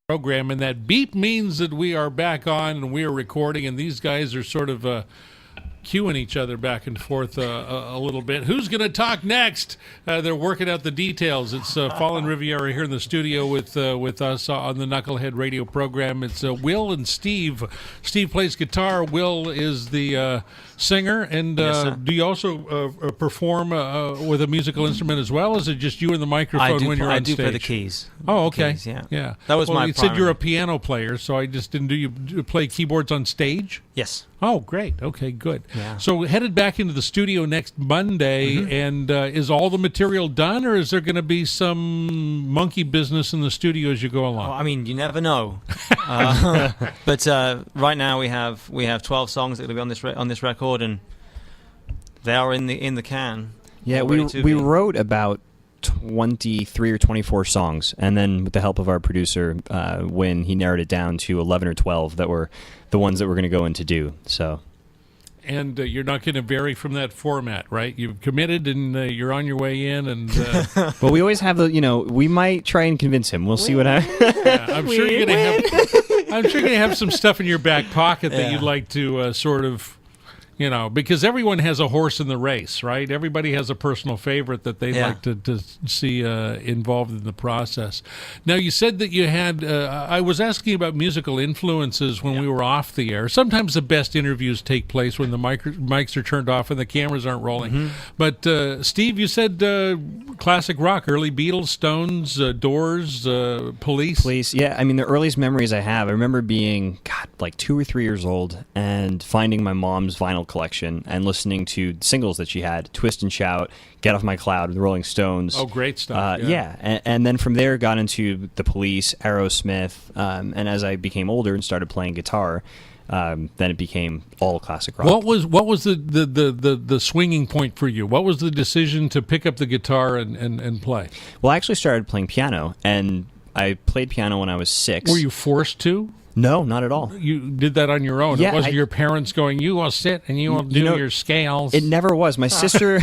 program, and that beep means that we are back on and we are recording, and these guys are sort of cueing each other back and forth a little bit. Who's going to talk next? They're working out the details. It's Fallen Riviera here in the studio with us on the Knucklehead radio program. It's Will and Steve. Steve plays guitar. Will is the singer. And Yes, do you also perform with a musical instrument as well? Is it just you and the microphone when you're on stage? I do play the keys. Oh, okay. Keys, yeah. Yeah. That was my You said primary. you're a piano player, so I just didn't. Do you play keyboards on stage? Yes. Oh, great. Okay, good. Yeah. So headed back into the studio next Monday, and is all the material done, or is there going to be some monkey business in the studio as you go along? Well, I mean, you never know. But right now we have 12 songs that will be on this record, and they are in the can. Yeah, all we ready to be. wrote about 23 or 24 songs, and then with the help of our producer, when he narrowed it down to 11 or 12 that were the ones that we're going to go in to do. So, And you're not going to vary from that format, right? You've committed, and you're on your way in, and but we always have we might try and convince him. We'll see what happens. yeah, I'm sure you're going to have. I'm sure you're going to have some stuff in your back pocket that Yeah. you'd like to sort of. Because everyone has a horse in the race, right? Everybody has a personal favorite that they'd Yeah. like to see involved in the process. Now, you said that you had, I was asking about musical influences when we were off the air. Sometimes the best interviews take place when the mics are turned off and the cameras aren't rolling. But, Steve, you said classic rock, early Beatles, Stones, Doors, Police. Please, yeah. I mean, the earliest memories I have, I remember being, like 2 or 3 years old and finding my mom's vinyl collection and listening to singles that she had: Twist and Shout, Get Off My Cloud, the Rolling Stones. Oh, great stuff. And then from there got into the Police, Aerosmith, and as I became older and started playing guitar, then it became all classic rock. What was the swinging point for you? What was the decision to pick up the guitar and play? Well, I actually started playing piano, and I played piano when I was 6. Were you forced to? No, not at all. You did that on your own. Yeah, it wasn't your parents going, you will sit and you will do your scales. It never was. My sister,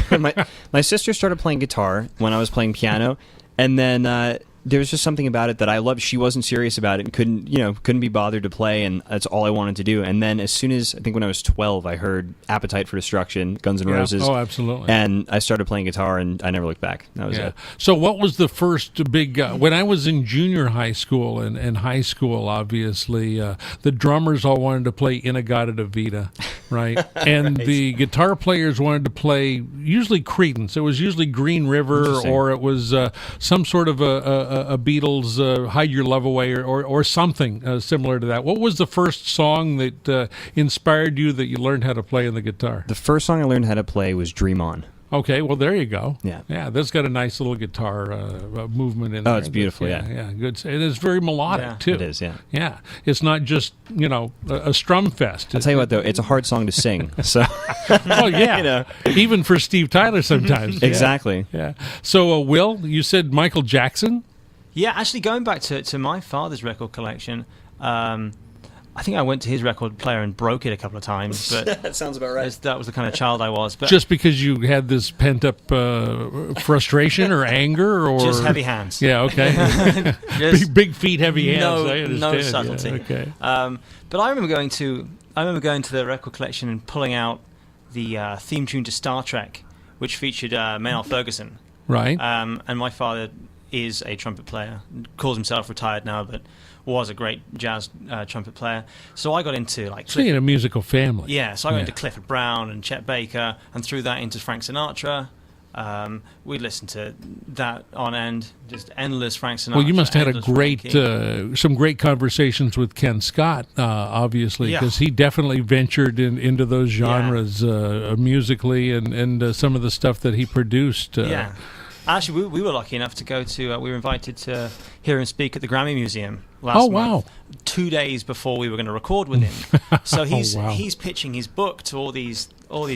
my sister started playing guitar when I was playing piano, and then there was just something about it that I loved. She wasn't serious about it and couldn't be bothered to play, and that's all I wanted to do. And then as soon as, I think when I was 12, I heard Appetite for Destruction, Guns N' Roses. Oh, absolutely. And I started playing guitar, and I never looked back. That was it. So what was the first big, when I was in junior high school and high school, obviously, the drummers all wanted to play Inagata-Vita, right? And the guitar players wanted to play usually Creedence. It was usually Green River, or it was some sort of a Beatles Hide Your Love Away or something similar to that. What was the first song that inspired you that you learned how to play on the guitar? The first song I learned how to play was Dream On. Okay, well, there you go. Yeah. Yeah, that's got a nice little guitar movement in there. Oh, it's beautiful, yeah. Yeah, good. And it's very melodic, too. It is, yeah. Yeah, it's not just, a strum fest. I'll tell you what, though, it's a hard song to sing. So, Oh, yeah. Even for Steve Tyler sometimes. exactly. Yeah. So, Will, you said Michael Jackson? Yeah, actually, going back to my father's record collection, I think I went to his record player and broke it a couple of times. But That sounds about right. that was the kind of child I was. But Just because you had this pent-up frustration or anger? Or just heavy hands. Yeah, okay. Just big feet, heavy hands. no, I understand. no Yeah, subtlety. okay. But I remember going to the record collection and pulling out the theme tune to Star Trek, which featured Maynard Ferguson. Right. And my father is a trumpet player, calls himself retired now, but was a great jazz trumpet player. So I got into So you're in a musical family. yeah, so I got into Clifford Brown and Chet Baker, and through that into Frank Sinatra. We listened to that on end, just endless Frank Sinatra. Well, you must have had a endless great, Frankie. some great conversations with Ken Scott, obviously, Yeah. because he definitely ventured into those genres musically and some of the stuff that he produced. Yeah. Actually, we were lucky enough to go to. We were invited to hear him speak at the Grammy Museum last month, 2 days before we were going to record with him. So he's pitching his book to all these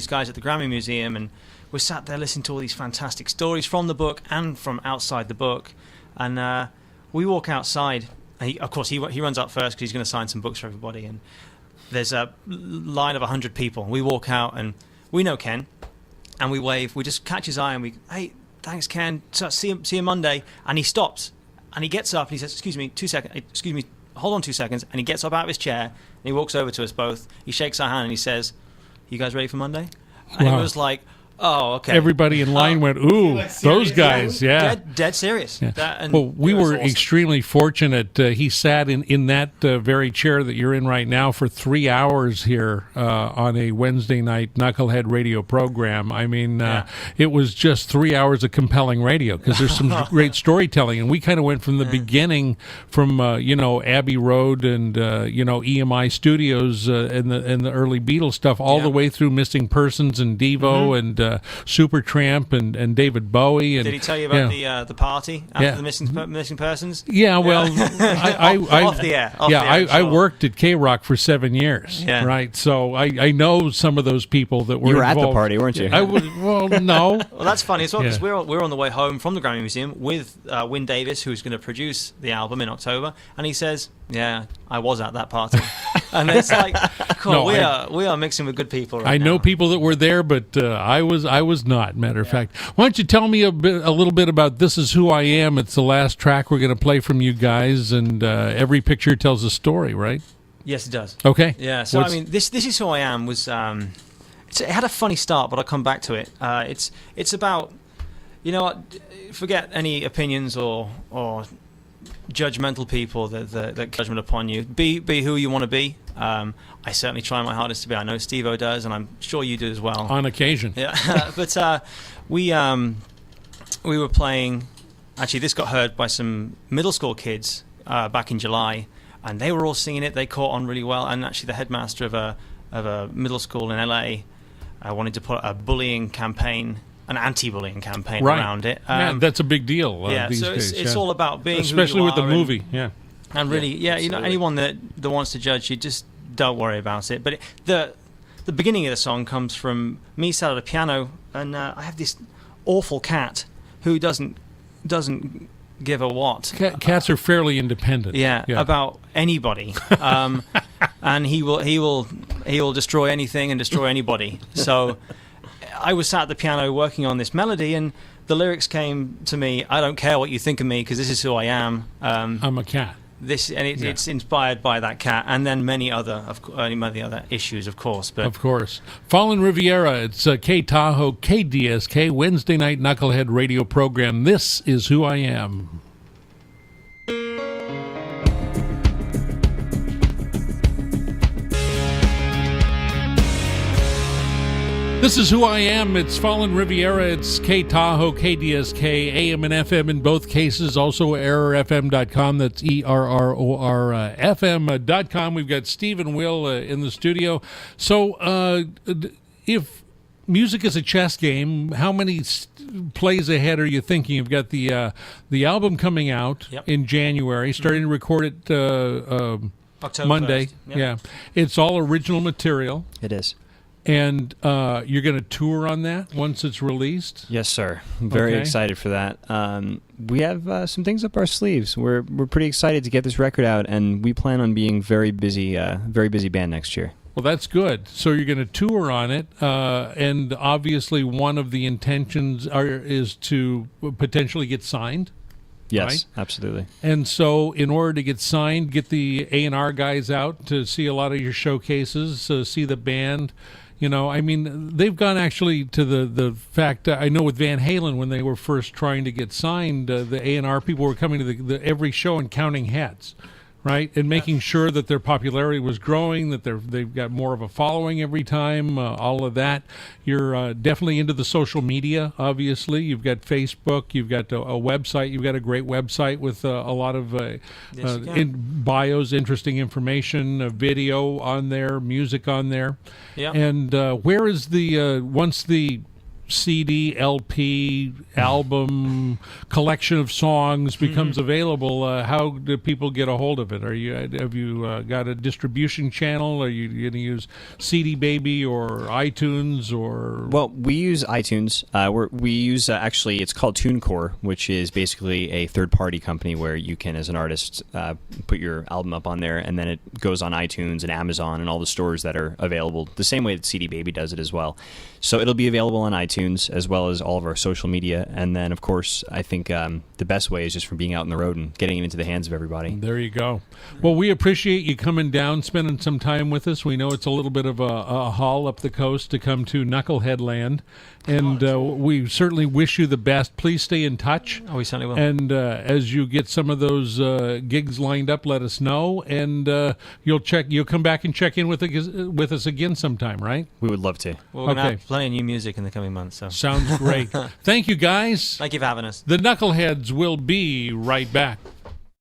guys at the Grammy Museum, and we're sat there listening to all these fantastic stories from the book and from outside the book. And we walk outside. And he runs up first because he's going to sign some books for everybody. And there's a line of 100 people. We walk out, and we know Ken, and we wave. We just catch his eye, and we, hey, thanks, Ken. So see you Monday. And he stops. And he gets up and he says, excuse me, hold on 2 seconds. And he gets up out of his chair and he walks over to us both. He shakes our hand and he says, you guys ready for Monday? And it was like, oh, okay. Everybody in line went, ooh, those guys, yeah. Dead serious. Yeah. Well, we were awesome. Extremely fortunate. He sat in that very chair that you're in right now for 3 hours here on a Wednesday night Knucklehead radio program. I mean, it was just 3 hours of compelling radio because there's some great storytelling. And we kind of went from the beginning from, Abbey Road and, EMI Studios and the early Beatles stuff all the way through Missing Persons and Devo and Supertramp and David Bowie. And, did he tell you about the party after the missing persons? Yeah, well, I off the air. I worked at K-Rock for 7 years, right? So I know some of those people that were You were involved. at the party, weren't you? I was. Well, no. Well, that's funny as well because we're on the way home from the Grammy Museum with Wyn Davis, who's going to produce the album in October, and he says, "Yeah, I was at that party," and it's like, cool. We are mixing with good people. Right I know now. people that were there, but I was not. Matter of fact, why don't you tell me a little bit about "This Is Who I Am"? It's the last track we're going to play from you guys, and every picture tells a story, right? Yes, it does. Okay. Yeah. So This Is Who I Am was it had a funny start, but I'll come back to it. It's about, forget any opinions or judgmental people that judgment upon you. Be who you want to be. I certainly try my hardest to be. I know Steve-O does, and I'm sure you do as well. On occasion. Yeah. But we were playing. Actually, this got heard by some middle school kids back in July, and they were all singing it. They caught on really well. And actually, the headmaster of a middle school in LA wanted to put a bullying campaign. An anti-bullying campaign around it. That's a big deal these so days. It's all about being especially who you with the are movie. And really, anyone that wants to judge you, just don't worry about it. But the beginning of the song comes from me sat at a piano, and I have this awful cat who doesn't give a what. Cats are fairly independent. Yeah. About anybody, and he will destroy anything and destroy anybody. So. I was sat at the piano working on this melody, and the lyrics came to me. I don't care what you think of me because this is who I am. I'm a cat. It's inspired by that cat, and then many other issues, of course. But of course, Fallen Riviera. It's K Tahoe KDSK Wednesday night Knucklehead radio program. This is who I am. This is who I am. It's Fallen Riviera. It's K Tahoe, KDSK, AM and FM in both cases. Also errorfm.com. That's ERRORFM.com. We've got Steve and Will in the studio. So if music is a chess game, how many plays ahead are you thinking? You've got the album coming out in January, starting to record it October Monday. 1st. Yeah. It's all original material. It is. And you're going to tour on that once it's released? Yes, sir. I'm very excited for that. We have some things up our sleeves. We're pretty excited to get this record out, and we plan on being very busy band next year. Well, that's good. So you're going to tour on it, and obviously one of the intentions is to potentially get signed. Yes, right? Absolutely. And so in order to get signed, get the A&R guys out to see a lot of your showcases, see the band. I mean, they've gone actually to the fact, I know with Van Halen, when they were first trying to get signed, the A&R people were coming to the every show and counting hats, right? And making sure that their popularity was growing, that they've got more of a following every time, all of that. You're definitely into the social media, obviously. You've got Facebook, you've got a website. You've got a great website with a lot of bios, interesting information, video on there, music on there. Yeah. And where is once the CD, LP, album, collection of songs becomes available, how do people get a hold of it? Have you got a distribution channel? Are you going to use CD Baby or iTunes or? Well, we use iTunes. We use actually it's called TuneCore, which is basically a third-party company where you can, as an artist, put your album up on there, and then it goes on iTunes and Amazon and all the stores that are available. The same way that CD Baby does it as well. So it'll be available on iTunes. iTunes, as well as all of our social media. And then, of course, I think the best way is just from being out on the road and getting it into the hands of everybody. There you go. Well, we appreciate you coming down, spending some time with us. We know it's a little bit of a haul up the coast to come to Knucklehead Land, and we certainly wish you the best. Please stay in touch. Oh, we certainly will. And as you get some of those gigs lined up, let us know, and you'll come back and check in with us again sometime, right? We would love to. We're going to have plenty of new music in the coming months. So. Sounds great. Thank you, guys. Thank you for having us. The Knuckleheads will be right back.